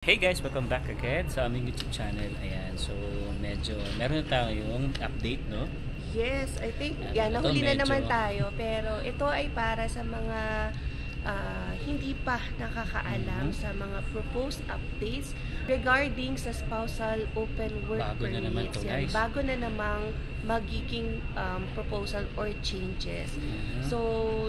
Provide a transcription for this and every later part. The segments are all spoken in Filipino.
Hey guys, welcome back again sa aming YouTube channel. Ayan, so medyo meron na tayong update, no? Yes, I think, Ayan, ito nahuli na medyo naman tayo. Pero ito ay para sa mga hindi pa nakakaalam sa mga proposed updates regarding sa spousal open work Bago na naman permits. to, Yan, guys. bago na namang magiging proposal or changes. So,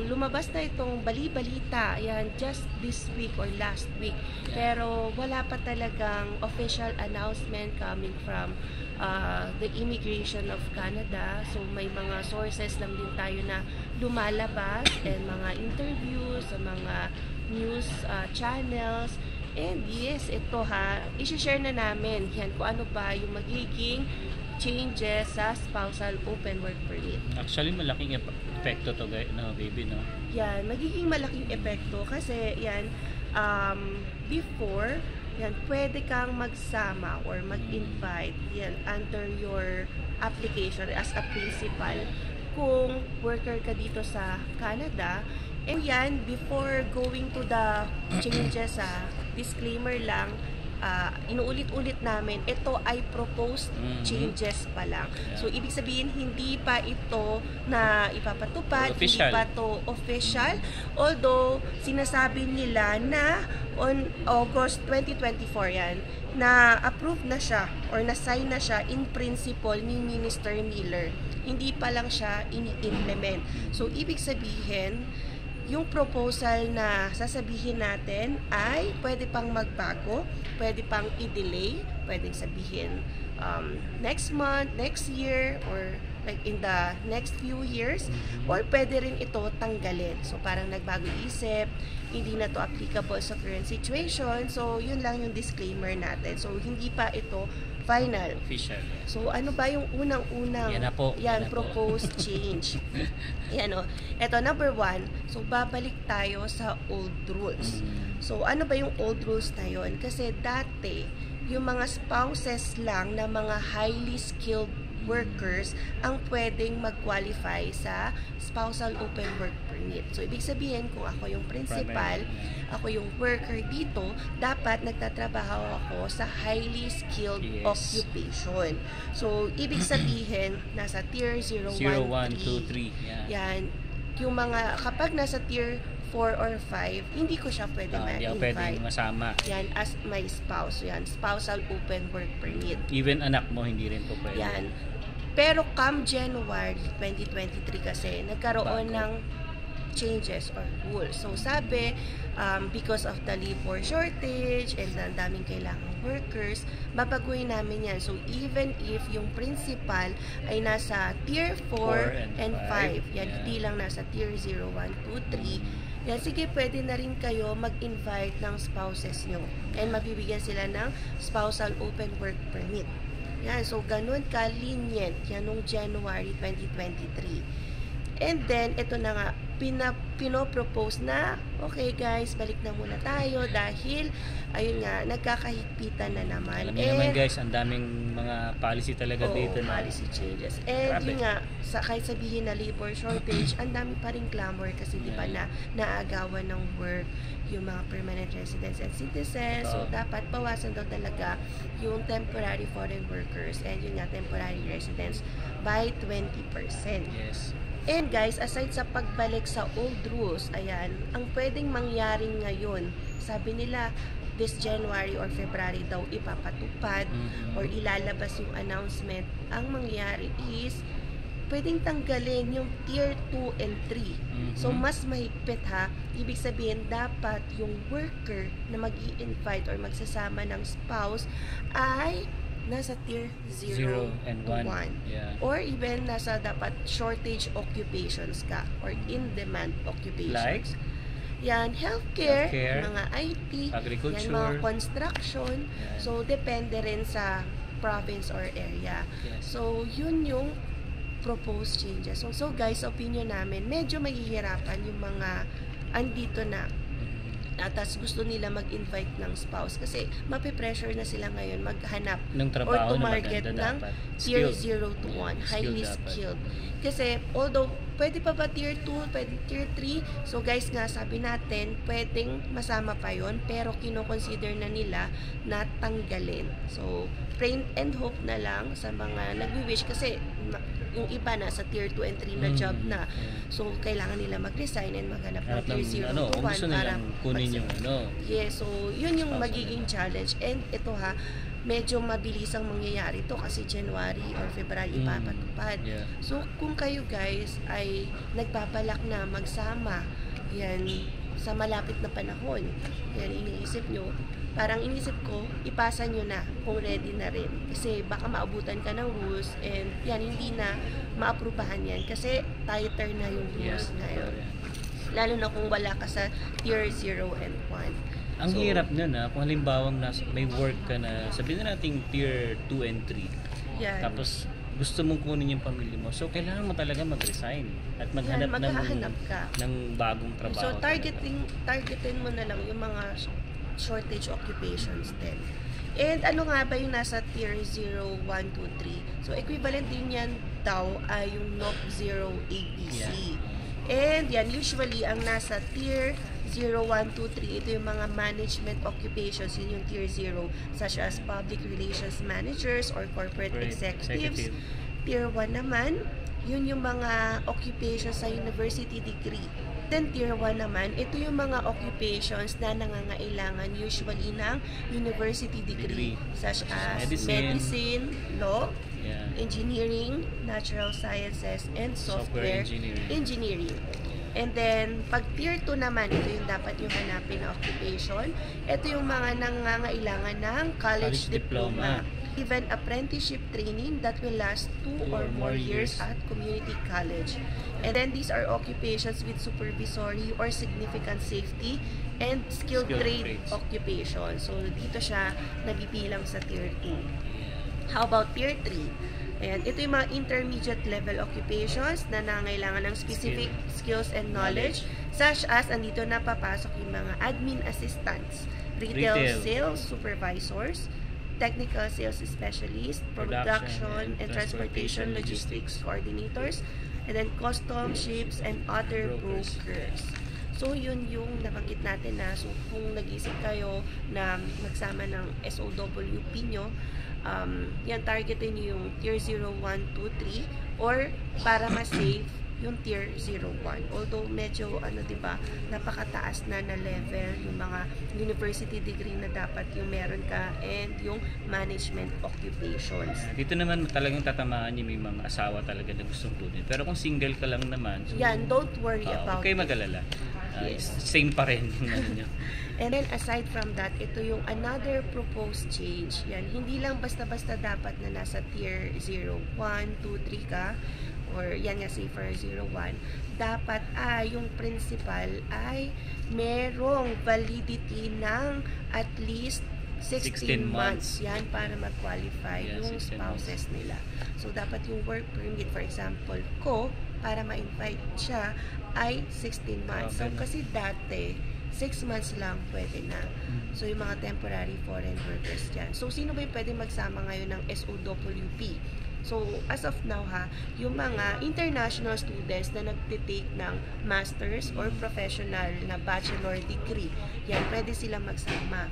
lumabas na itong bali-balita, yan, just this week or last week. Pero wala pa talagang official announcement coming from the Immigration of Canada. So, may mga sources lang din tayo na lumalabas and mga interviews sa mga news channels. And yes, ito i-share na namin yan kung ano ba yung magiging changes sa spousal open work permit. Actually, malaking epekto to, guys, no, baby, no? Yan, magiging malaking epekto kasi yan, before, yan, pwede kang magsama or mag-invite yan under your application as a principal kung worker ka dito sa Canada. And yan, before going to the changes, disclaimer lang, inuulit-ulit namin, ito ay proposed changes pa lang. So, ibig sabihin, hindi pa ito na ipapatupad, hindi pa to official. Although, sinasabi nila na on August 2024 yan, na approve na siya or na-sign na siya in principle ni Minister Miller. Hindi pa lang siya ini-implement. So, ibig sabihin, yung proposal na sasabihin natin ay pwede pang magbago, pwede pang i-delay, pwedeng sabihin next month, next year, or like in the next few years, or pwede rin ito tanggalin. So parang nagbago isip, hindi na to applicable sa current situation. So yun lang yung disclaimer natin. So hindi pa ito final. Official. So, ano ba yung unang-unang proposed change? Yan o. Ito, number 1. So, babalik tayo sa old rules. So, ano ba yung old rules na yun? Kasi dati, yung mga spouses lang na mga highly skilled workers ang pwedeng mag-qualify sa spousal open work permit. So, ibig sabihin, kung ako yung principal, ako yung worker dito, dapat nagtatrabaho ako sa highly skilled occupation. So, ibig sabihin, nasa tier 0, 1, 2, 3. Yan. Yung mga, kapag nasa tier 4 or 5, hindi ko siya pwede ma-invite. Hindi pwedeng masama. Yan, as my spouse. Yan, spousal open work permit. Even anak mo, hindi rin po pwede. Yan. Pero come January 2023 kasi, nagkaroon ng changes or rules. So, sabi, because of the labor shortage and ang daming kailangang workers, babaguhin namin yan. So, even if yung principal ay nasa tier 4 and 5, yan, hindi lang nasa tier 0, 1, 2, 3, yan, sige, pwede na rin kayo mag-invite ng spouses nyo. And mabibigyan sila ng spousal open work permit. Yan, so ganun ka-lenient yan nung January 2023. And then, ito na nga, pinopropose na, okay guys, balik na muna tayo dahil, ayun nga, nagkakahigpitan na naman. Alam niyo naman guys, ang daming mga policy talaga dito na policy changes. And yun nga, kahit sabihin na labor shortage, ang dami pa rin clamor kasi di ba na naagawan ng work yung mga permanent residents and citizens. So, dapat bawasan daw talaga yung temporary foreign workers and yun nga, temporary residents by 20%. Yes. And guys, aside sa pagbalik sa old rules, ayan, ang pwedeng mangyari ngayon, sabi nila, this January or February daw ipapatupad or ilalabas yung announcement, ang mangyari is, pwedeng tanggalin yung tier 2 and 3. So, mas mahigpit ibig sabihin, dapat yung worker na mag-i-invite or magsasama ng spouse ay nasa tier 0 and 1. Or even nasa dapat shortage occupations ka or in-demand occupations. Like? Yan, healthcare, mga IT, agriculture, yan, mga construction. So, depende rin sa province or area. So, yun yung proposed changes. So guys, opinion namin, medyo mahihirapan yung mga andito na tas gusto nila mag-invite ng spouse kasi mapipressure na sila ngayon maghanap ng trabaho or to market ng tier 0 to 1, highly skilled. Kasi although pwede pa ba tier 2, pwede tier 3? So guys nga, sabi natin, pwedeng masama pa yon, pero kino-consider na nila na tanggalin. So, pray and hope na lang sa mga nagwi-wish kasi yung iba na sa tier 2 and 3 na job na. So, kailangan nila mag-resign and maghanap ng tier 0 to 1 kung gusto para nilang kunin yung Yes, so yun yung magiging challenge. And ito ha, medyo mabilis ang mangyayari to kasi January or February ipapatupad. So, kung kayo guys ay nagbabalak na magsama, yan, sa malapit na panahon, yan, iniisip nyo, parang inisip ko, ipasa nyo na kung ready na rin. Kasi baka maabutan ka ng rules and yan, hindi na maaprubahan yan kasi tighter na yung rules ngayon. Lalo na kung wala ka sa tier 0 and 1. Ang hirap nun kung halimbawa may work ka na, sabihin na natin tier 2 and 3. Yan. Tapos gusto mong kunin yung pamilya mo. So kailangan mo talaga mag-resign at maghanap ng bagong trabaho. So targetin mo na lang yung mga shortage occupations din. And ano nga ba yung nasa tier 0, 1, 2, 3? So equivalent din yan daw ay yung NOC 0 ABC. And yan, usually ang nasa tier 0, 1, 2, 3, ito yung mga management occupations, yun yung tier 0, such as public relations managers or corporate executives. Tier 1 naman, yun yung mga occupations sa university degree. Then tier 1 naman, ito yung mga occupations na nangangailangan usually ng university degree, such as medicine, law, engineering, natural sciences, and software engineering. And then, pag tier 2 naman, ito yung dapat yung hanapin na occupation. Ito yung mga nangangailangan ng college diploma. Even apprenticeship training that will last 2 or more years at community college. And then, these are occupations with supervisory or significant safety and skilled trade occupation. So, dito siya nabibilang sa tier 2. How about tier 3? Ayan, ito yung mga intermediate level occupations na nangangailangan ng specific skills and knowledge, such as, andito na papasok yung mga admin assistants, retail sales supervisors, technical sales specialists, production and transportation logistics coordinators, and then custom ships and other brokers. So, yun yung nabanggit natin na, so, kung nag-isip kayo na magsama ng SOWP nyo, yan, targetin nyo yung tier 0, 1, 2, 3, or para ma-save yung tier 0, 1. Although, medyo, diba, napakataas na level yung mga university degree na dapat yung meron ka and yung management occupations. Dito naman talagang tatamaan yung may mga asawa talaga na gustong kunin. Pero kung single ka lang naman, so, yan, don't worry about okay, mag-alala. Same pa rin yung ano nyo. And then aside from that, ito yung another proposed change. Yan, hindi lang basta-basta dapat na nasa tier 0, 1, 2, 3 ka, or yan nga safer 0, 1. Dapat yung principal ay merong validity ng at least 16 months. Yan, para mag-qualify yung spouses nila. So, dapat yung work permit, for example, ko, para ma-invite siya, ay 16 months. So, kasi dati, 6 months lang pwede na. So, yung mga temporary foreign workers dyan. So, sino ba yung pwede magsama ngayon ng SOWP? So, as of now yung mga international students na nagtitake ng master's or professional na bachelor degree, yan, pwede silang magsama.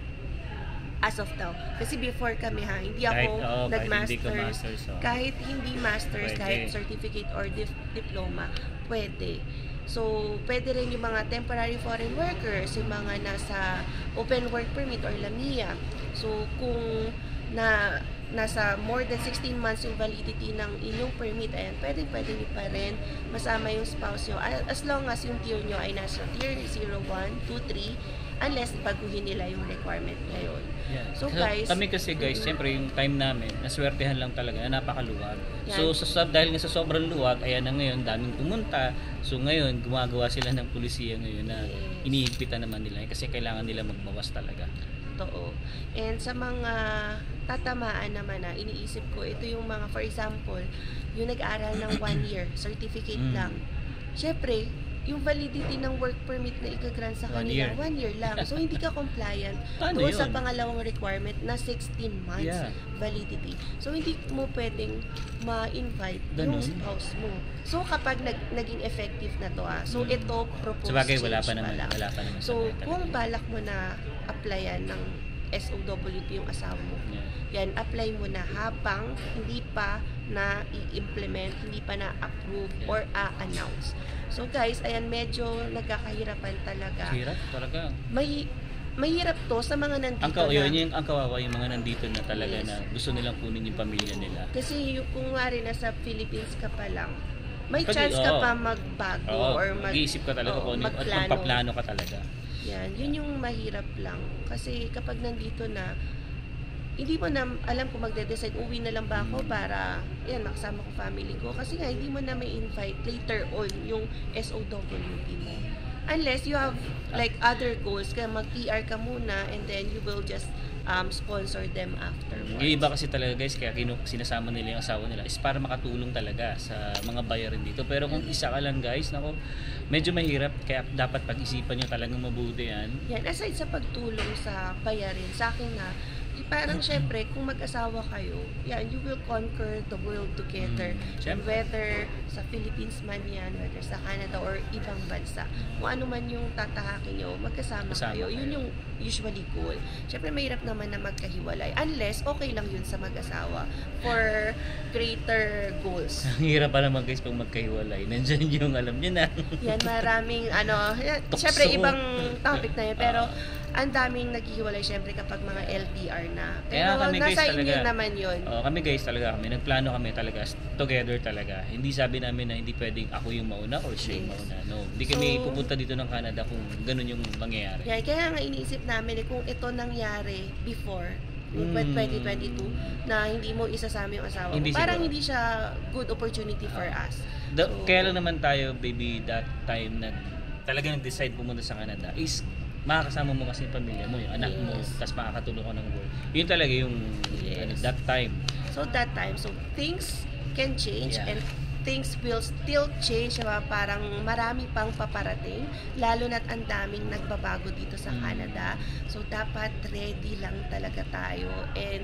As of now. Kasi before kami hindi ako nag-masters. Kahit hindi masters, kahit certificate or diploma, pwede. So, pwede rin yung mga temporary foreign workers, yung mga nasa open work permit or LAMIA. So, kung nasa more than 16 months yung validity ng inyong permit, ayan, pwede nyo pa rin masama yung spouse nyo. As long as yung tier nyo ay nasa tier 0, 1, 2, 3, unless baguhin nila yung requirement ngayon. So guys, kami kasi guys, siyempre yung time namin, naswertehan lang talaga, napakaluwag. So dahil nga sa sobrang luwag, ayan na ngayon, daming pumunta. So ngayon, gumagawa sila ng pulisiya ngayon na inihigpitan naman nila kasi kailangan nila magbawas talaga. Totoo. And sa mga tatamaan naman iniisip ko, ito yung mga, for example, yung nag-aral ng 1 year, certificate lang. Siyempre, yung validity ng work permit na i-grant sa 1 kanila, year. 1 year lang. So, hindi ka compliant Paano doon sa yun? pangalawang requirement na 16 months Yeah. validity. So, hindi mo pwedeng ma-invite yung Ganun? spouse mo. So, kapag naging effective na to so ito, proposed Sabagay, wala change pa naman. lang. Wala pa naman. So, sa meta kung talaga. balak mo na applyan ng SOWP yung asawa mo, Yeah. yan, apply mo na habang hindi pa na i-implement, hindi pa na-approve Yeah. or a-announce. So guys, ayan, medyo nagkakahirapan talaga. Hirap talaga. Mahirap to sa mga nandito Ang kawawa yung mga nandito na talaga Yes. na gusto nilang kunin yung pamilya nila. Kasi yung kung nga rin nasa Philippines ka pa lang, may Pag- chance ka oo. pa magbago Oo, or mag-iisip ka talaga kung ano at magplano. magpaplano ka talaga. Yan, yun yung mahirap lang. Kasi kapag nandito na, hindi mo na alam kung magde-decide, uwi na lang ba ako para, yan, makasama ko family ko. Kasi nga, hindi mo na may invite later on yung SOWP mo. Unless you have like other goals, kaya mag-PR ka muna and then you will just sponsor them afterwards. Yung iba kasi talaga guys, kaya sinasama nila yung asawa nila is para makatulong talaga sa mga bayarin dito. Pero kung isa ka lang guys, nako, medyo mahirap. Kaya dapat pag-isipan nyo talagang mabuti yan. Yan, aside sa pagtulong sa bayarin, sa akin na, parang syempre, kung mag-asawa kayo, yan, you will conquer the world together. Syempre. Whether sa Philippines man yan, whether sa Canada or ibang bansa. Kung ano man yung tatahakin nyo, magkasama kayo. Yun yung usually goal. Syempre, mahirap naman na magkahiwalay. Unless, okay lang yun sa mag-asawa for greater goals. Ang hirap pa naman guys pag magkahiwalay. Nandiyan yung alam nyo na. Yan, maraming Tukso. syempre ibang topic na yun, pero ang daming naghihiwalay syempre kapag mga LDR na. Kaya Pero kami guys nasa talaga, inyo naman yun. kami guys talaga nagplano kami talaga together talaga. Hindi sabi namin na hindi pwedeng ako yung mauna or siya yung Yes. mauna. No, hindi kami So, pupunta dito ng Canada kung ganun yung mangyayari. Yan, kaya nga iniisip namin kung ito nangyari before yung 2022 na hindi mo isasama yung asawa mo. Hindi Parang siguro. hindi siya good opportunity for us. Kaya lang naman tayo baby that time na talaga nag-decide pumunta sa Canada is makakasama mo kasi yung pamilya mo, yung anak mo, Yes. tapos makakatulong ko ng work. Yun talaga yung Yes. that time. So that time, so things can change Yeah. and things will still change. Parang marami pang paparating, lalo na't ang daming nagbabago dito sa Canada. So dapat ready lang talaga tayo and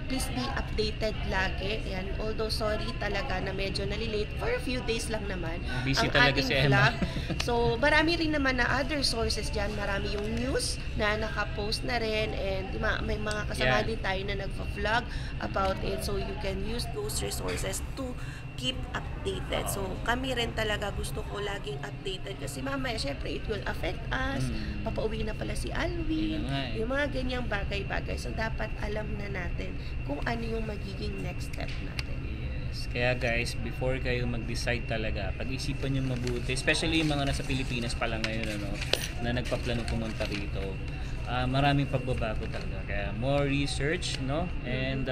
please be updated lagi. Yan. Although sorry talaga na medyo nalilate for a few days lang naman Busy ang talaga ating si Emma. vlog. So marami rin naman na other sources dyan. Marami yung news na nakapost na rin and may mga kasama Yeah. din tayo na nagpa-vlog about it. So you can use those resources to keep updated. So kami rin talaga gusto ko laging updated kasi mamaya syempre it will affect us. Papauwi na pala si Alvin. Yun na nga eh. Yung mga ganyang bagay-bagay. So dapat alam na natin kung ano yung magiging next step natin. Yes. Kaya guys, before kayo mag-decide talaga, pag-isipan nyo mabuti, especially yung mga nasa Pilipinas pa lang ngayon, na nagpaplano pumunta rito. Maraming pagbabago talaga. Kaya more research, no? And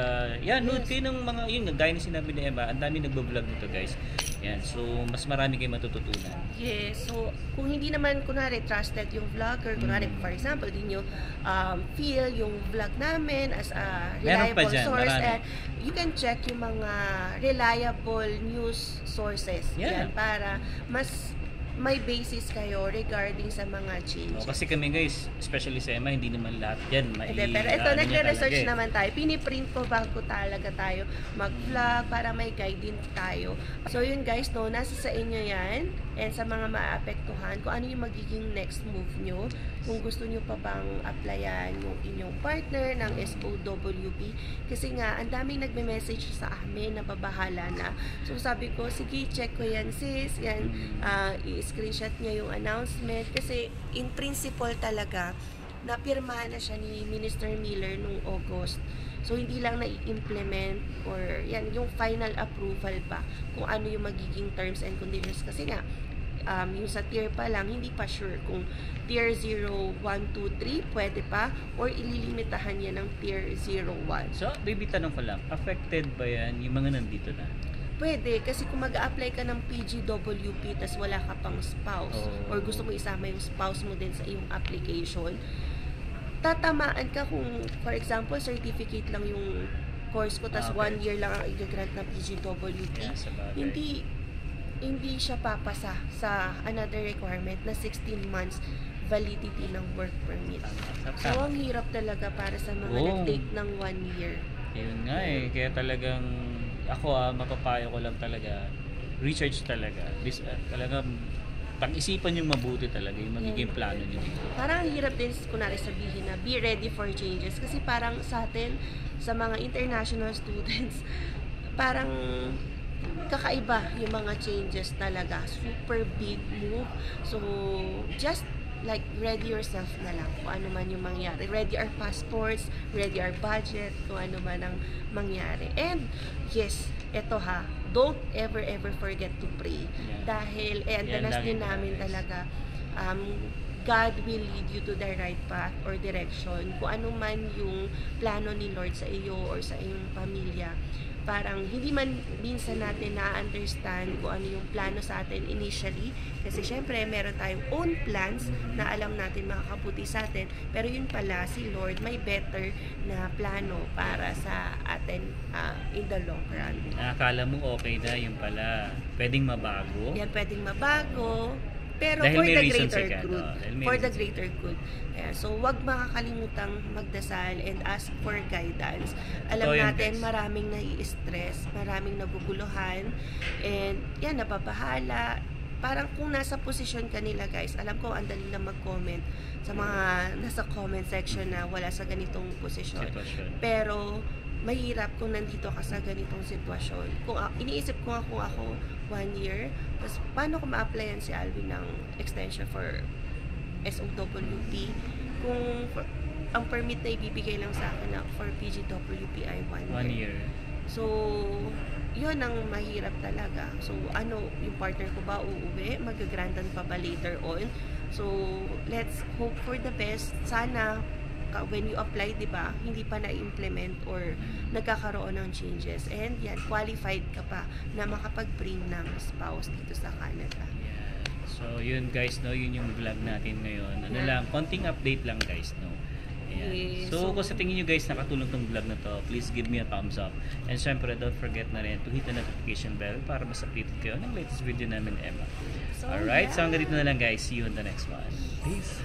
nood kayo ng mga, yun, gaya na sinabi ni Emma, ang dami nagbablog nito guys. Yan, so mas marami kayo matututunan. Yes, so kung hindi naman kunwari trusted yung vlogger, kunwari for example, din nyo feel yung vlog namin as a Meron pa reliable dyan, source marami. and you can check yung mga reliable news sources. Yeah. Yan, para mas may basis kayo regarding sa mga changes. Kasi kami guys, especially sa Emma, hindi naman lahat yan Hindi, pero ito, nagre-research naman tayo. Piniprint ko bago talaga tayo mag-vlog para may guide din tayo. So yun guys, nasa sa inyo yan. And sa mga maapektuhan, kung ano yung magiging next move nyo. Kung gusto nyo pa bang applyan yung inyong partner ng SOWP. Kasi nga, ang daming nagme-message sa amin na babahala na. So sabi ko, sige, check ko yan sis. Yan, i-screenshot niya yung announcement. Kasi in principle talaga, napirmahan na siya ni Minister Miller nung August. So, hindi lang na-implement or yan, yung final approval pa kung ano yung magiging terms and conditions. Kasi nga, yung sa tier pa lang, hindi pa sure kung tier 0, 1, 2, 3, pwede pa or ililimitahan yan ng tier 0, 1. So, baby, tanong ko lang, affected ba yan yung mga nandito na? Pwede, kasi kung mag-a-apply ka ng PGWP tas wala ka pang spouse or gusto mo isama yung spouse mo din sa iyong application, tatamaan ka kung, for example, certificate lang yung course ko tas 1 year lang ang i-grant ng PGWP. Yeah, sabagay. hindi siya papasa sa another requirement na 16 months validity ng work permit. So, ang hirap talaga para sa mga nag-take ng 1 year. Yun nga eh. Kaya talagang ako mapapayo ko lang talaga, research talaga. Talagang pag-isipan yung mabuti talaga yung magiging plano nyo dito. Parang hirap din kunwari sabihin na be ready for changes kasi parang sa atin, sa mga international students, parang kakaiba yung mga changes talaga. Super big move. So, just like ready yourself na lang kung ano man yung mangyari. Ready our passports, ready our budget, kung ano man ang mangyari. And yes, eto don't ever forget to pray. Dahil danas din namin talaga God will lead you to the right path or direction. Kung ano man yung plano ni Lord sa iyo or sa iyong pamilya, parang hindi man minsan natin na-understand kung ano yung plano sa atin initially. Kasi syempre, meron tayong own plans na alam natin makakabuti sa atin. Pero yun pala, si Lord may better na plano para sa atin in the long run. Akala mo okay na, yun pala. Pwedeng mabago. Yan, pwedeng mabago. Pero dahil for the reasons greater good. For the reasons. greater good. Ayan, so, wag makakalimutang magdasal and ask for guidance. Alam natin, maraming nai-stress, maraming naguguluhan, and yan, napapahala. Parang kung nasa posisyon ka nila, guys, alam ko, ang dali na mag-comment sa mga nasa comment section na wala sa ganitong posisyon. Pero, mahirap kung nandito ka sa ganitong sitwasyon. Kung iniisip ko nga kung ako 1 year, tapos paano ko ma-applyan si Alvin ng extension for SOWP kung ang permit na ibibigay lang sa akin na for PGWP ay 1 year. So, yun ang mahirap talaga. So, yung partner ko ba uuwi? Mag-grantan pa ba later on? So, let's hope for the best. Sana when you apply, di ba, hindi pa na-implement or nagkakaroon ng changes. And yan, qualified ka pa na makapag-bring ng spouse dito sa Canada. Yeah. So, yun guys, no, yun yung vlog natin ngayon. Lang, konting update lang guys, no. Ayan. Okay, so, kung sa tingin nyo guys nakatulong tong vlog na to, please give me a thumbs up. And syempre, don't forget na rin to hit the notification bell para mas updated kayo ng latest video namin, Emma. Alright, so hanggang dito na lang guys. See you in the next one. Peace!